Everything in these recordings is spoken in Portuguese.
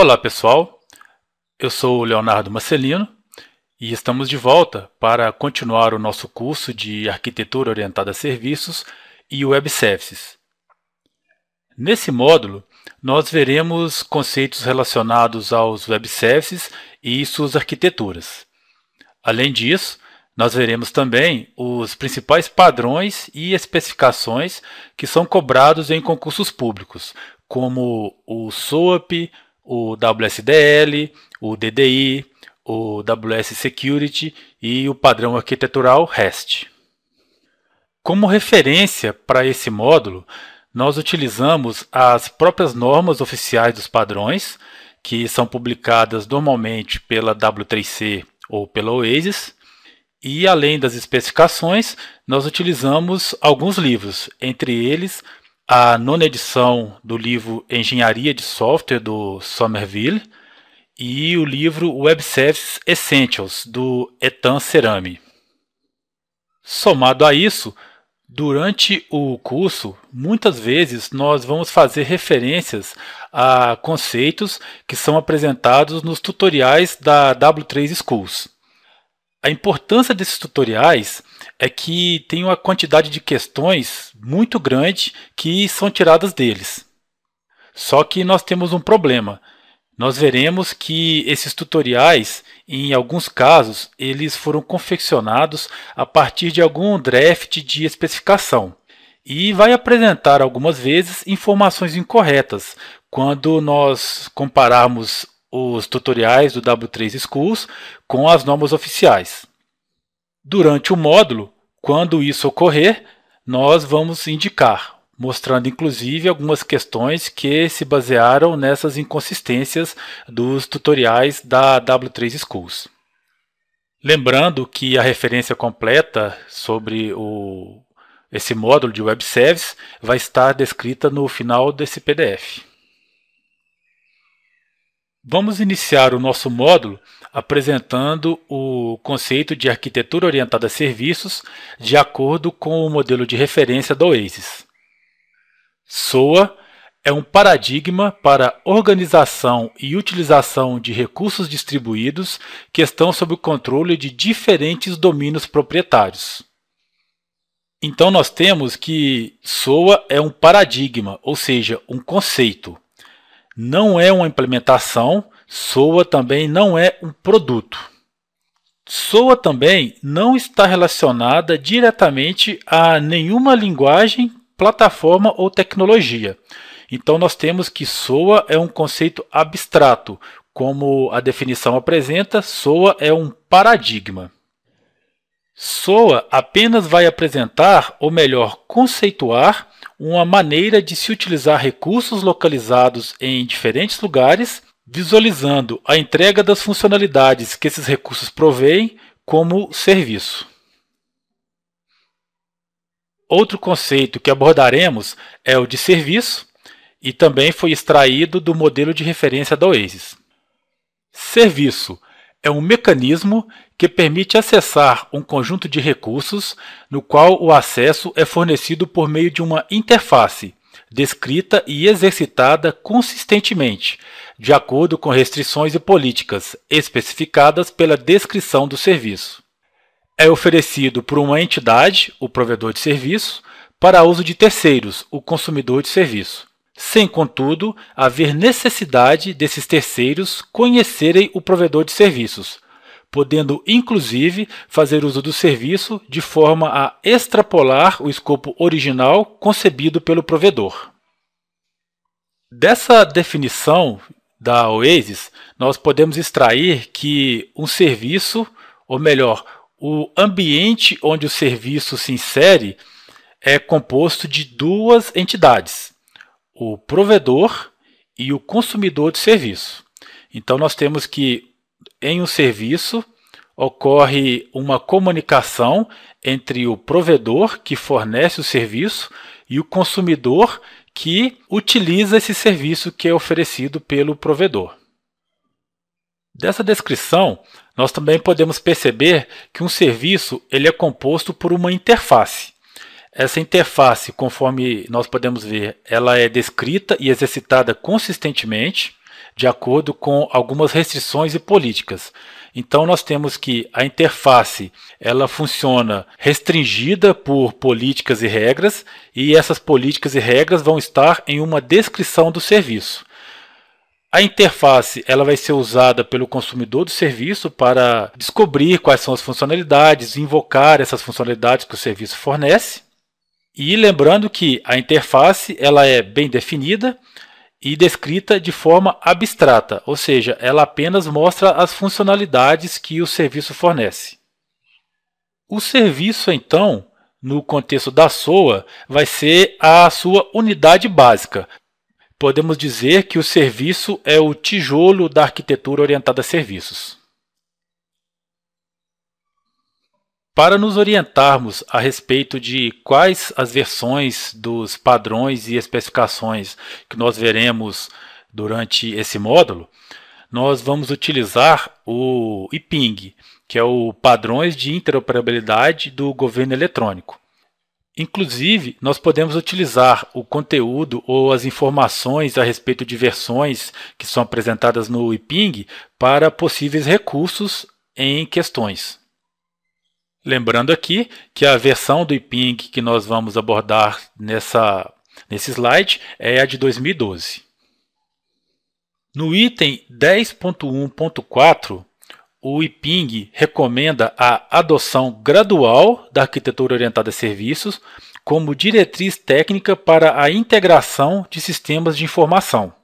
Olá pessoal, eu sou o Leonardo Marcelino e estamos de volta para continuar o nosso curso de Arquitetura Orientada a Serviços e Web Services. Nesse módulo, nós veremos conceitos relacionados aos Web Services e suas arquiteturas. Além disso, nós veremos também os principais padrões e especificações que são cobrados em concursos públicos, como o SOAP, o WSDL, o DDI, o WS Security e o padrão arquitetural REST. Como referência para esse módulo, nós utilizamos as próprias normas oficiais dos padrões, que são publicadas normalmente pela W3C ou pela OASIS, e além das especificações, nós utilizamos alguns livros, entre eles a 9ª edição do livro Engenharia de Software, do Somerville, e o livro Web Services Essentials, do Ethan Serami. Somado a isso, durante o curso, muitas vezes nós vamos fazer referências a conceitos que são apresentados nos tutoriais da W3 Schools. A importância desses tutoriais é que tem uma quantidade de questões muito grande que são tiradas deles. Só que nós temos um problema. Nós veremos que esses tutoriais, em alguns casos, eles foram confeccionados a partir de algum draft de especificação e vai apresentar algumas vezes informações incorretas quando nós compararmos os tutoriais do W3 Schools com as normas oficiais. Durante o módulo, quando isso ocorrer, nós vamos indicar, mostrando inclusive algumas questões que se basearam nessas inconsistências dos tutoriais da W3 Schools. Lembrando que a referência completa sobre esse módulo de Web Service vai estar descrita no final desse PDF. Vamos iniciar o nosso módulo apresentando o conceito de arquitetura orientada a serviços de acordo com o modelo de referência da OASIS. SOA é um paradigma para organização e utilização de recursos distribuídos que estão sob o controle de diferentes domínios proprietários. Então nós temos que SOA é um paradigma, ou seja, um conceito. Não é uma implementação, SOA também não é um produto. SOA também não está relacionada diretamente a nenhuma linguagem, plataforma ou tecnologia. Então nós temos que SOA é um conceito abstrato, como a definição apresenta, SOA é um paradigma. SOA apenas vai apresentar, ou melhor, conceituar, uma maneira de se utilizar recursos localizados em diferentes lugares, visualizando a entrega das funcionalidades que esses recursos provêm como serviço. Outro conceito que abordaremos é o de serviço e também foi extraído do modelo de referência da OASIS. Serviço é um mecanismo que permite acessar um conjunto de recursos no qual o acesso é fornecido por meio de uma interface, descrita e exercitada consistentemente, de acordo com restrições e políticas especificadas pela descrição do serviço. É oferecido por uma entidade, o provedor de serviço, para uso de terceiros, o consumidor de serviço, sem, contudo, haver necessidade desses terceiros conhecerem o provedor de serviços, podendo inclusive fazer uso do serviço de forma a extrapolar o escopo original concebido pelo provedor. Dessa definição da OASIS, nós podemos extrair que um serviço, ou melhor, o ambiente onde o serviço se insere é composto de duas entidades, o provedor e o consumidor de serviço. Então nós temos que em um serviço ocorre uma comunicação entre o provedor que fornece o serviço e o consumidor que utiliza esse serviço que é oferecido pelo provedor. Dessa descrição, nós também podemos perceber que um serviço ele é composto por uma interface. Essa interface, conforme nós podemos ver, ela é descrita e exercitada consistentemente, de acordo com algumas restrições e políticas. Então nós temos que a interface ela funciona restringida por políticas e regras, e essas políticas e regras vão estar em uma descrição do serviço. A interface ela vai ser usada pelo consumidor do serviço para descobrir quais são as funcionalidades, invocar essas funcionalidades que o serviço fornece. E lembrando que a interface ela é bem definida e descrita de forma abstrata, ou seja, ela apenas mostra as funcionalidades que o serviço fornece. O serviço, então, no contexto da SOA, vai ser a sua unidade básica. Podemos dizer que o serviço é o tijolo da arquitetura orientada a serviços. Para nos orientarmos a respeito de quais as versões dos padrões e especificações que nós veremos durante esse módulo, nós vamos utilizar o IPING, que é o Padrões de Interoperabilidade do Governo Eletrônico. Inclusive, nós podemos utilizar o conteúdo ou as informações a respeito de versões que são apresentadas no IPING para possíveis recursos em questões. Lembrando aqui que a versão do IPING que nós vamos abordar nesse slide é a de 2012. No item 10.1.4, o IPING recomenda a adoção gradual da arquitetura orientada a serviços como diretriz técnica para a integração de sistemas de informação.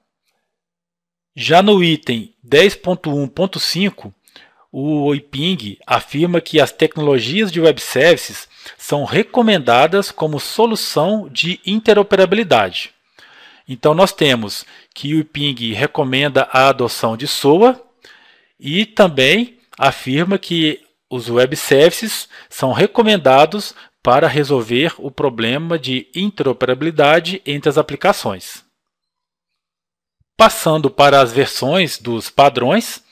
Já no item 10.1.5, o IPING afirma que as tecnologias de web services são recomendadas como solução de interoperabilidade. Então nós temos que o IPING recomenda a adoção de SOA, e também afirma que os web services são recomendados para resolver o problema de interoperabilidade entre as aplicações. Passando para as versões dos padrões,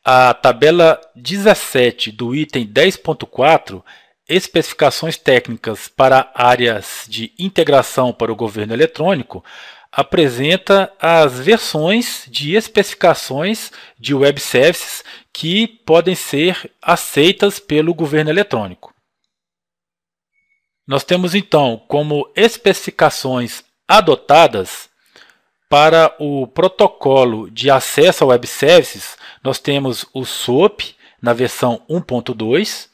a tabela 17 do item 10.4, especificações técnicas para áreas de integração para o governo eletrônico, apresenta as versões de especificações de web services que podem ser aceitas pelo governo eletrônico. Nós temos então como especificações adotadas para o protocolo de acesso a web services, nós temos o SOAP na versão 1.2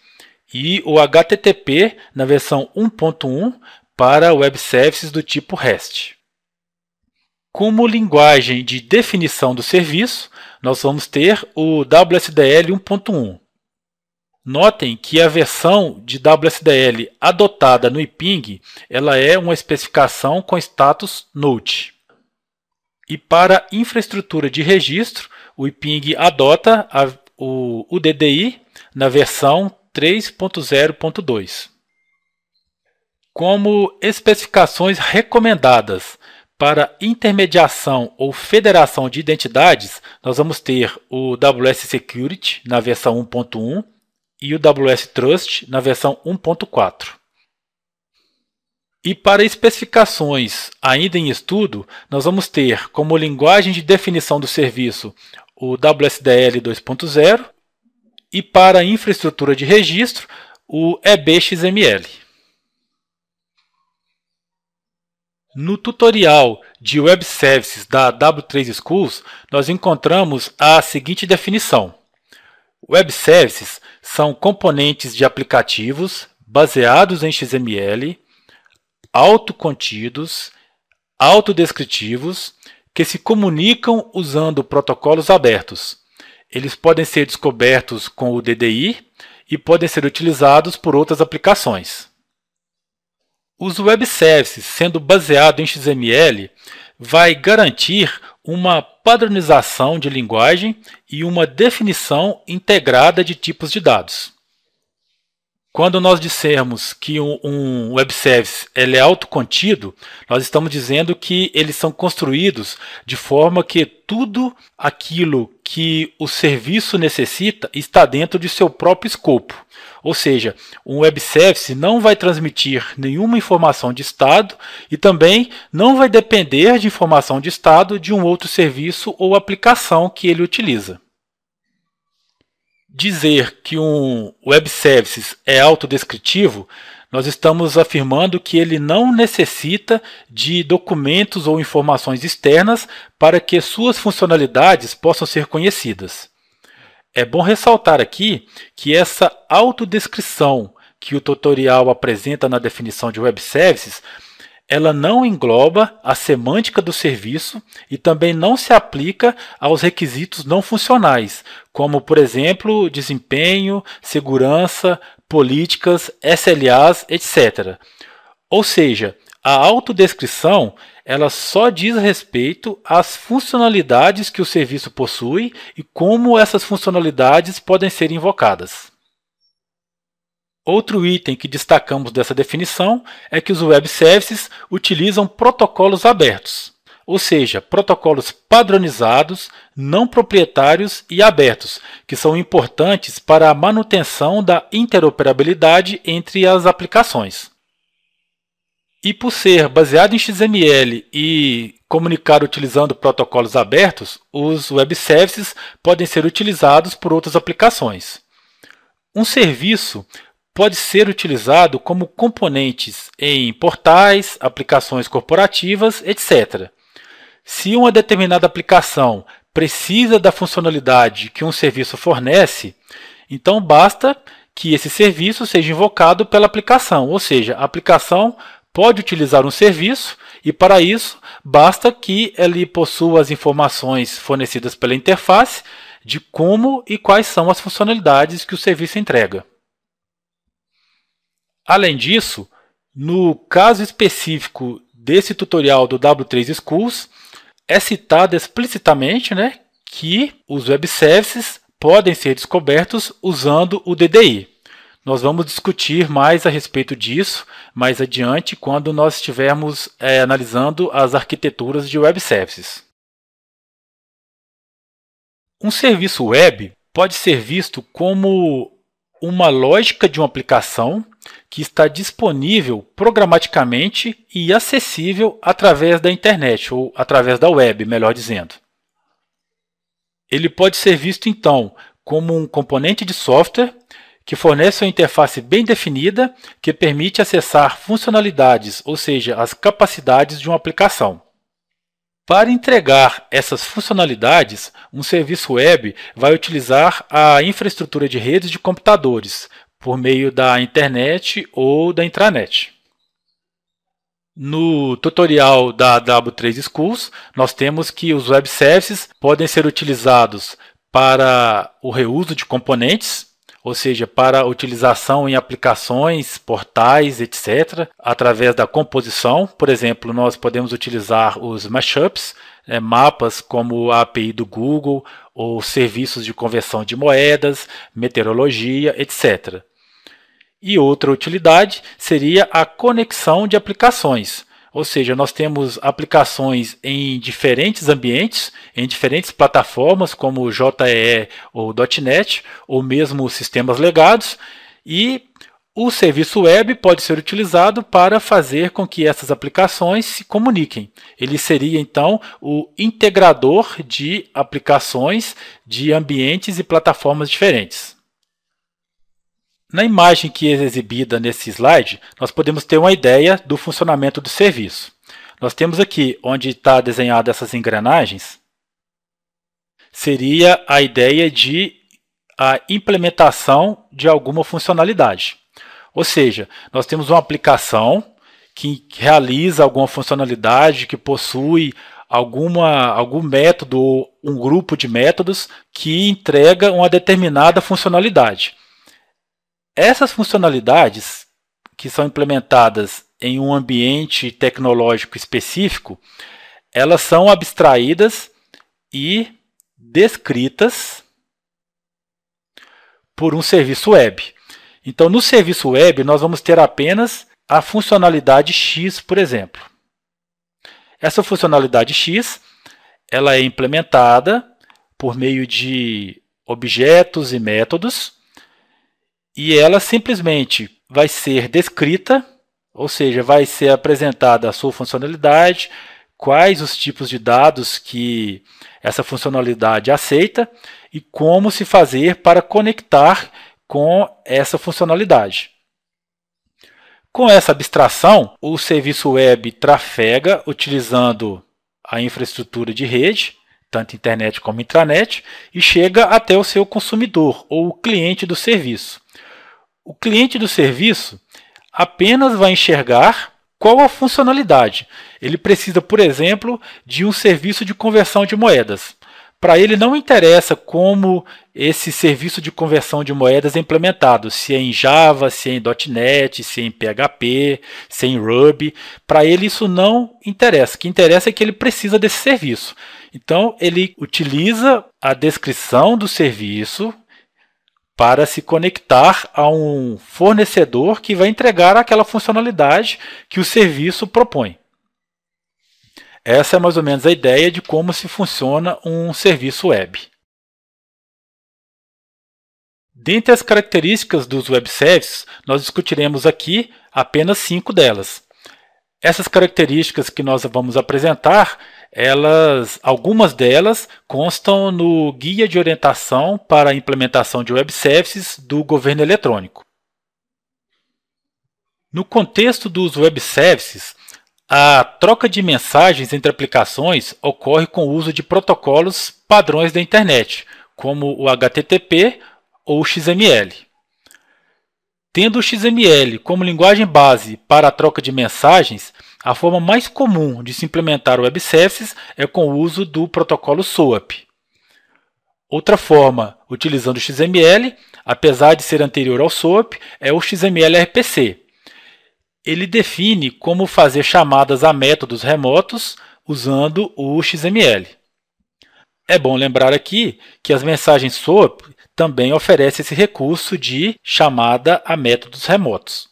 e o HTTP na versão 1.1 para web services do tipo REST. Como linguagem de definição do serviço, nós vamos ter o WSDL 1.1. Notem que a versão de WSDL adotada no IPING ela é uma especificação com status Note. E para infraestrutura de registro, o IPING adota o UDDI na versão 3.0.2. Como especificações recomendadas para intermediação ou federação de identidades, nós vamos ter o WS Security na versão 1.1 e o WS Trust na versão 1.4. E para especificações ainda em estudo, nós vamos ter como linguagem de definição do serviço o WSDL 2.0 e para infraestrutura de registro o EBXML. No tutorial de Web Services da W3 Schools, nós encontramos a seguinte definição. Web Services são componentes de aplicativos baseados em XML, autocontidos, autodescritivos, que se comunicam usando protocolos abertos. Eles podem ser descobertos com o DDI e podem ser utilizados por outras aplicações. Os web services, sendo baseado em XML, vai garantir uma padronização de linguagem e uma definição integrada de tipos de dados. Quando nós dissermos que um web service ele é autocontido, nós estamos dizendo que eles são construídos de forma que tudo aquilo que o serviço necessita está dentro de seu próprio escopo. Ou seja, um web service não vai transmitir nenhuma informação de estado e também não vai depender de informação de estado de um outro serviço ou aplicação que ele utiliza. Dizer que um web service é autodescritivo, nós estamos afirmando que ele não necessita de documentos ou informações externas para que suas funcionalidades possam ser conhecidas. É bom ressaltar aqui que essa autodescrição que o tutorial apresenta na definição de web services, ela não engloba a semântica do serviço e também não se aplica aos requisitos não funcionais, como, por exemplo, desempenho, segurança, políticas, SLAs, etc. Ou seja, a autodescrição ela só diz respeito às funcionalidades que o serviço possui e como essas funcionalidades podem ser invocadas. Outro item que destacamos dessa definição é que os web services utilizam protocolos abertos, ou seja, protocolos padronizados, não proprietários e abertos, que são importantes para a manutenção da interoperabilidade entre as aplicações. E por ser baseado em XML e comunicar utilizando protocolos abertos, os web services podem ser utilizados por outras aplicações. Um serviço pode ser utilizado como componentes em portais, aplicações corporativas, etc. Se uma determinada aplicação precisa da funcionalidade que um serviço fornece, então basta que esse serviço seja invocado pela aplicação, ou seja, a aplicação pode utilizar um serviço e, para isso, basta que ele possua as informações fornecidas pela interface de como e quais são as funcionalidades que o serviço entrega. Além disso, no caso específico desse tutorial do W3 Schools, é citado explicitamente, que os web services podem ser descobertos usando o DDI. Nós vamos discutir mais a respeito disso mais adiante, quando nós estivermos analisando as arquiteturas de web services. Um serviço web pode ser visto como uma lógica de uma aplicação que está disponível programaticamente e acessível através da internet, ou através da web, melhor dizendo. Ele pode ser visto, então, como um componente de software que fornece uma interface bem definida que permite acessar funcionalidades, ou seja, as capacidades de uma aplicação. Para entregar essas funcionalidades, um serviço web vai utilizar a infraestrutura de redes de computadores, por meio da internet ou da intranet. No tutorial da W3 Schools, nós temos que os web services podem ser utilizados para o reuso de componentes, ou seja, para utilização em aplicações, portais, etc., através da composição. Por exemplo, nós podemos utilizar os mashups, mapas como a API do Google, ou serviços de conversão de moedas, meteorologia, etc. E outra utilidade seria a conexão de aplicações. Ou seja, nós temos aplicações em diferentes ambientes, em diferentes plataformas, como JEE ou .NET, ou mesmo sistemas legados, e o serviço web pode ser utilizado para fazer com que essas aplicações se comuniquem. Ele seria, então, o integrador de aplicações de ambientes e plataformas diferentes. Na imagem que é exibida nesse slide, nós podemos ter uma ideia do funcionamento do serviço. Nós temos aqui, onde está desenhada essas engrenagens, seria a ideia de a implementação de alguma funcionalidade. Ou seja, nós temos uma aplicação que realiza alguma funcionalidade, que possui algum método ou um grupo de métodos que entrega uma determinada funcionalidade. Essas funcionalidades que são implementadas em um ambiente tecnológico específico, elas são abstraídas e descritas por um serviço web. Então, no serviço web, nós vamos ter apenas a funcionalidade X, por exemplo. Essa funcionalidade X ela é implementada por meio de objetos e métodos, e ela simplesmente vai ser descrita, ou seja, vai ser apresentada a sua funcionalidade, quais os tipos de dados que essa funcionalidade aceita e como se fazer para conectar com essa funcionalidade. Com essa abstração, o serviço web trafega utilizando a infraestrutura de rede, tanto internet como intranet, e chega até o seu consumidor ou o cliente do serviço. O cliente do serviço apenas vai enxergar qual a funcionalidade. Ele precisa, por exemplo, de um serviço de conversão de moedas. Para ele não interessa como esse serviço de conversão de moedas é implementado, se é em Java, se é em .NET, se é em PHP, se é em Ruby. Para ele isso não interessa. O que interessa é que ele precisa desse serviço. Então ele utiliza a descrição do serviço para se conectar a um fornecedor que vai entregar aquela funcionalidade que o serviço propõe. Essa é mais ou menos a ideia de como se funciona um serviço web. Dentre as características dos web services, nós discutiremos aqui apenas 5 delas. Essas características que nós vamos apresentar, algumas delas constam no Guia de Orientação para a Implementação de Web Services do Governo Eletrônico. No contexto dos web services, a troca de mensagens entre aplicações ocorre com o uso de protocolos padrões da internet, como o HTTP ou o XML. Tendo o XML como linguagem base para a troca de mensagens, a forma mais comum de se implementar web services é com o uso do protocolo SOAP. Outra forma, utilizando o XML, apesar de ser anterior ao SOAP, é o XML-RPC. Ele define como fazer chamadas a métodos remotos usando o XML. É bom lembrar aqui que as mensagens SOAP também oferecem esse recurso de chamada a métodos remotos.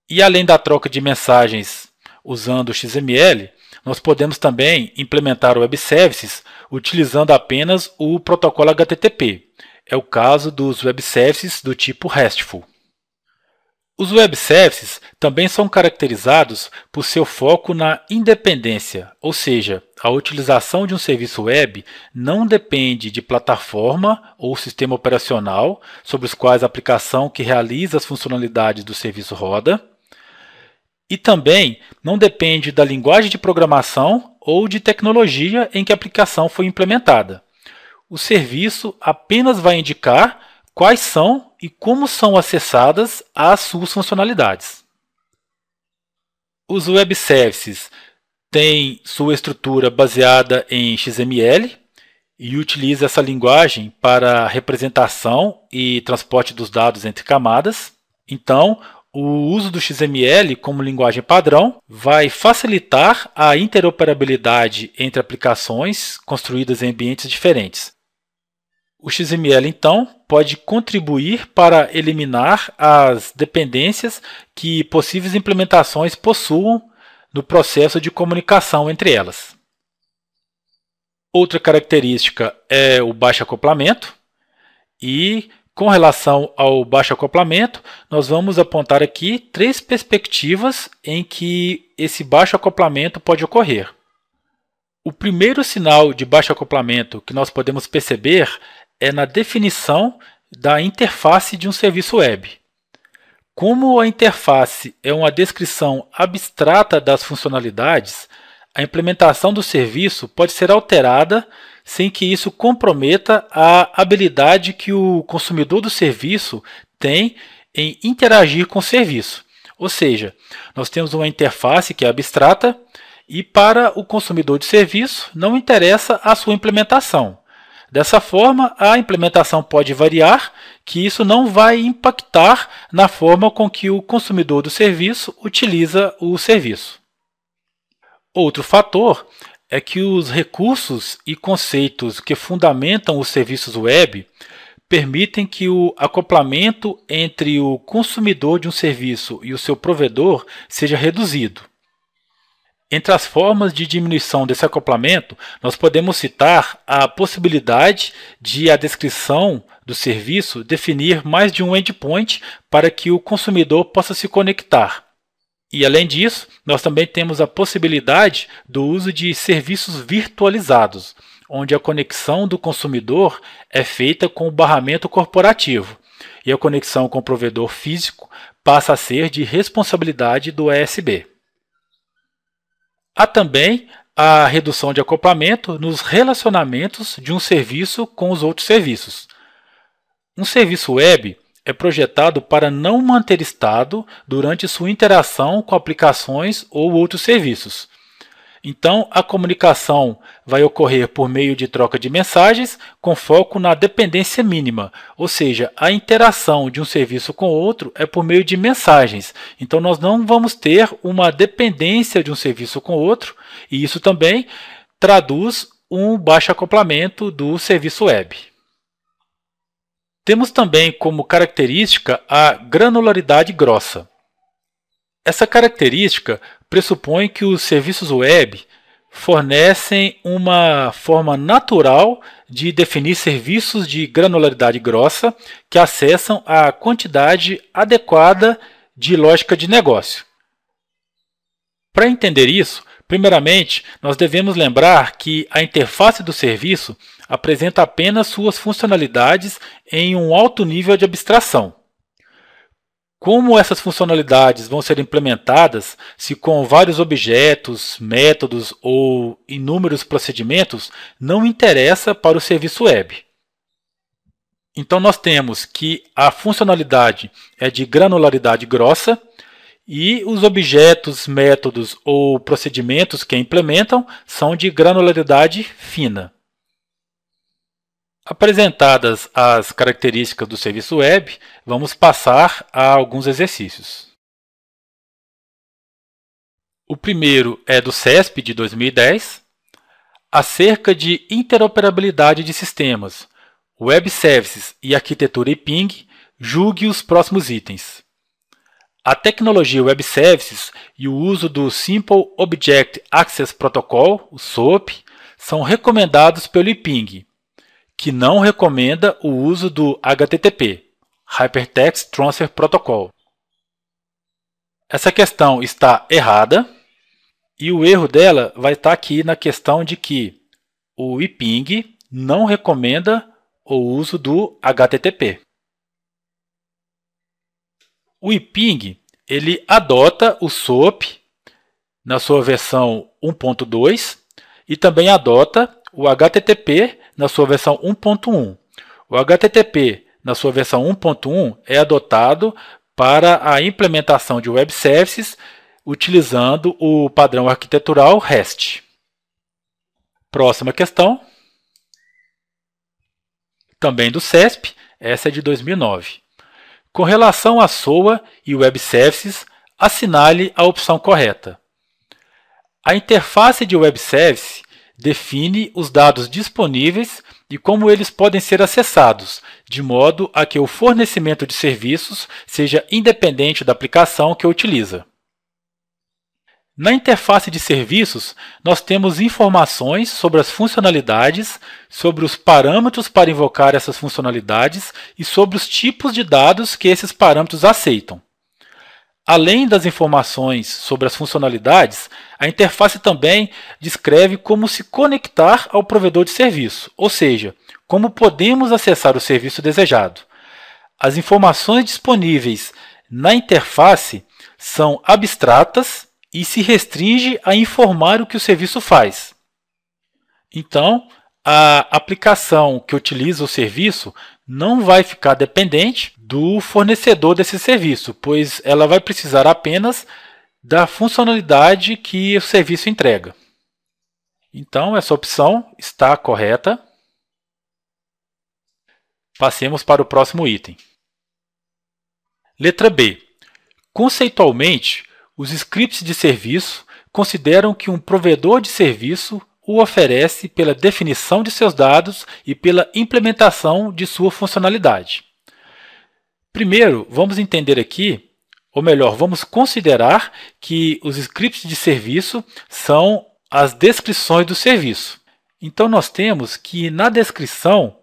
E além da troca de mensagens usando o XML, nós podemos também implementar web services utilizando apenas o protocolo HTTP. É o caso dos web services do tipo RESTful. Os web services também são caracterizados por seu foco na independência, ou seja, a utilização de um serviço web não depende de plataforma ou sistema operacional sobre os quais a aplicação que realiza as funcionalidades do serviço roda, e também não depende da linguagem de programação ou de tecnologia em que a aplicação foi implementada. O serviço apenas vai indicar quais são e como são acessadas as suas funcionalidades. Os web services têm sua estrutura baseada em XML e utiliza essa linguagem para representação e transporte dos dados entre camadas. Então, o uso do XML como linguagem padrão vai facilitar a interoperabilidade entre aplicações construídas em ambientes diferentes. O XML, então, pode contribuir para eliminar as dependências que possíveis implementações possuam no processo de comunicação entre elas. Outra característica é o baixo acoplamento e, com relação ao baixo acoplamento, nós vamos apontar aqui 3 perspectivas em que esse baixo acoplamento pode ocorrer. O primeiro sinal de baixo acoplamento que nós podemos perceber é na definição da interface de um serviço web. Como a interface é uma descrição abstrata das funcionalidades, a implementação do serviço pode ser alterada sem que isso comprometa a habilidade que o consumidor do serviço tem em interagir com o serviço. Ou seja, nós temos uma interface que é abstrata e para o consumidor de serviço não interessa a sua implementação. Dessa forma, a implementação pode variar, que isso não vai impactar na forma com que o consumidor do serviço utiliza o serviço. Outro fator é que os recursos e conceitos que fundamentam os serviços web permitem que o acoplamento entre o consumidor de um serviço e o seu provedor seja reduzido. Entre as formas de diminuição desse acoplamento, nós podemos citar a possibilidade de a descrição do serviço definir mais de um endpoint para que o consumidor possa se conectar. E, além disso, nós também temos a possibilidade do uso de serviços virtualizados, onde a conexão do consumidor é feita com o barramento corporativo, e a conexão com o provedor físico passa a ser de responsabilidade do ESB. Há também a redução de acoplamento nos relacionamentos de um serviço com os outros serviços. Um serviço web é projetado para não manter estado durante sua interação com aplicações ou outros serviços. Então, a comunicação vai ocorrer por meio de troca de mensagens com foco na dependência mínima, ou seja, a interação de um serviço com outro é por meio de mensagens. Então, nós não vamos ter uma dependência de um serviço com outro, e isso também traduz um baixo acoplamento do serviço web. Temos também como característica a granularidade grossa. Essa característica pressupõe que os serviços web fornecem uma forma natural de definir serviços de granularidade grossa que acessam a quantidade adequada de lógica de negócio. Para entender isso, primeiramente, nós devemos lembrar que a interface do serviço apresenta apenas suas funcionalidades em um alto nível de abstração. Como essas funcionalidades vão ser implementadas, se com vários objetos, métodos ou inúmeros procedimentos, não interessa para o serviço web. Então, nós temos que a funcionalidade é de granularidade grossa e os objetos, métodos ou procedimentos que implementam são de granularidade fina. Apresentadas as características do serviço web, vamos passar a alguns exercícios. O primeiro é do CESP de 2010, acerca de interoperabilidade de sistemas, web services e arquitetura IPING, julgue os próximos itens. A tecnologia Web Services e o uso do Simple Object Access Protocol, o SOAP, são recomendados pelo IPING, que não recomenda o uso do HTTP, Hypertext Transfer Protocol. Essa questão está errada e o erro dela vai estar aqui na questão de que o IPING não recomenda o uso do HTTP. O IPING ele adota o SOAP na sua versão 1.2 e também adota o HTTP na sua versão 1.1. O HTTP na sua versão 1.1 é adotado para a implementação de web services utilizando o padrão arquitetural REST. Próxima questão, também do CESP, essa é de 2009. Com relação à SOA e Web Services, assinale a opção correta. A interface de Web Service define os dados disponíveis e como eles podem ser acessados, de modo a que o fornecimento de serviços seja independente da aplicação que o utiliza. Na interface de serviços, nós temos informações sobre as funcionalidades, sobre os parâmetros para invocar essas funcionalidades e sobre os tipos de dados que esses parâmetros aceitam. Além das informações sobre as funcionalidades, a interface também descreve como se conectar ao provedor de serviço, ou seja, como podemos acessar o serviço desejado. As informações disponíveis na interface são abstratas e se restringe a informar o que o serviço faz. Então, a aplicação que utiliza o serviço não vai ficar dependente do fornecedor desse serviço, pois ela vai precisar apenas da funcionalidade que o serviço entrega. Então, essa opção está correta. Passemos para o próximo item. Letra B. Conceitualmente, os scripts de serviço consideram que um provedor de serviço o oferece pela definição de seus dados e pela implementação de sua funcionalidade. Primeiro, vamos entender aqui Ou melhor, vamos considerar que os scripts de serviço são as descrições do serviço. Então, nós temos que na descrição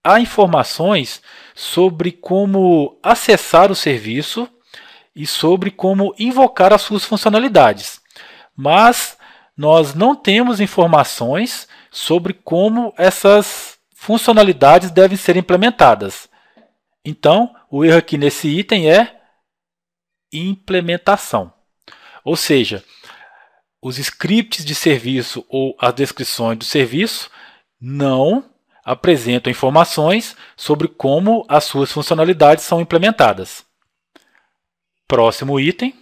há informações sobre como acessar o serviço e sobre como invocar as suas funcionalidades. Mas nós não temos informações sobre como essas funcionalidades devem ser implementadas. Então, o erro aqui nesse item é implementação. Ou seja, os scripts de serviço ou as descrições do serviço não apresentam informações sobre como as suas funcionalidades são implementadas. Próximo item.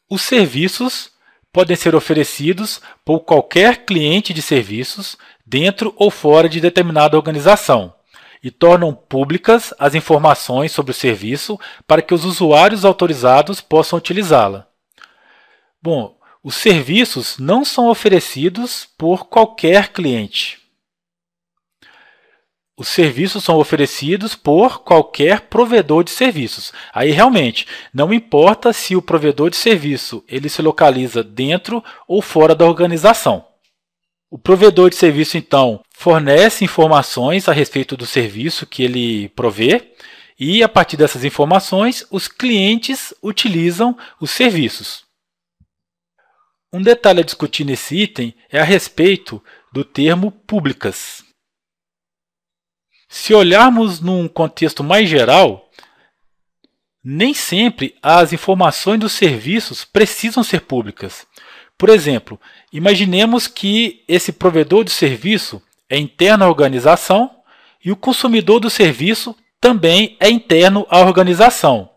Os serviços podem ser oferecidos por qualquer cliente de serviços dentro ou fora de determinada organização e tornam públicas as informações sobre o serviço para que os usuários autorizados possam utilizá-la. Bom, os serviços não são oferecidos por qualquer cliente. Os serviços são oferecidos por qualquer provedor de serviços. Aí realmente não importa se o provedor de serviço ele se localiza dentro ou fora da organização. O provedor de serviço então fornece informações a respeito do serviço que ele provê e a partir dessas informações os clientes utilizam os serviços. Um detalhe a discutir nesse item é a respeito do termo públicas. Se olharmos num contexto mais geral, nem sempre as informações dos serviços precisam ser públicas. Por exemplo, imaginemos que esse provedor de serviço é interno à organização e o consumidor do serviço também é interno à organização.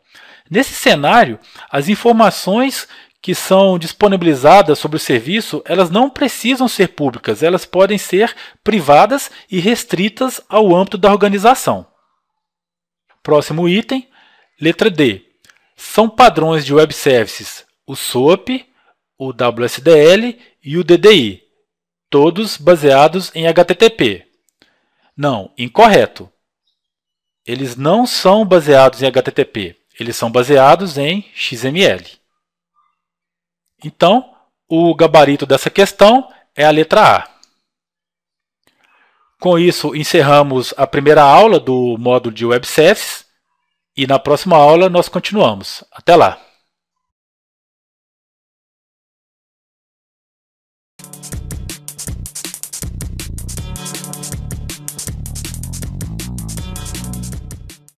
Nesse cenário, as informações que são disponibilizadas sobre o serviço, elas não precisam ser públicas, elas podem ser privadas e restritas ao âmbito da organização. Próximo item, letra D. São padrões de web services o SOAP, o WSDL e o DDI, todos baseados em HTTP. Não, incorreto. Eles não são baseados em HTTP, eles são baseados em XML. Então, o gabarito dessa questão é a letra A. Com isso, encerramos a primeira aula do módulo de Web Services e na próxima aula nós continuamos. Até lá!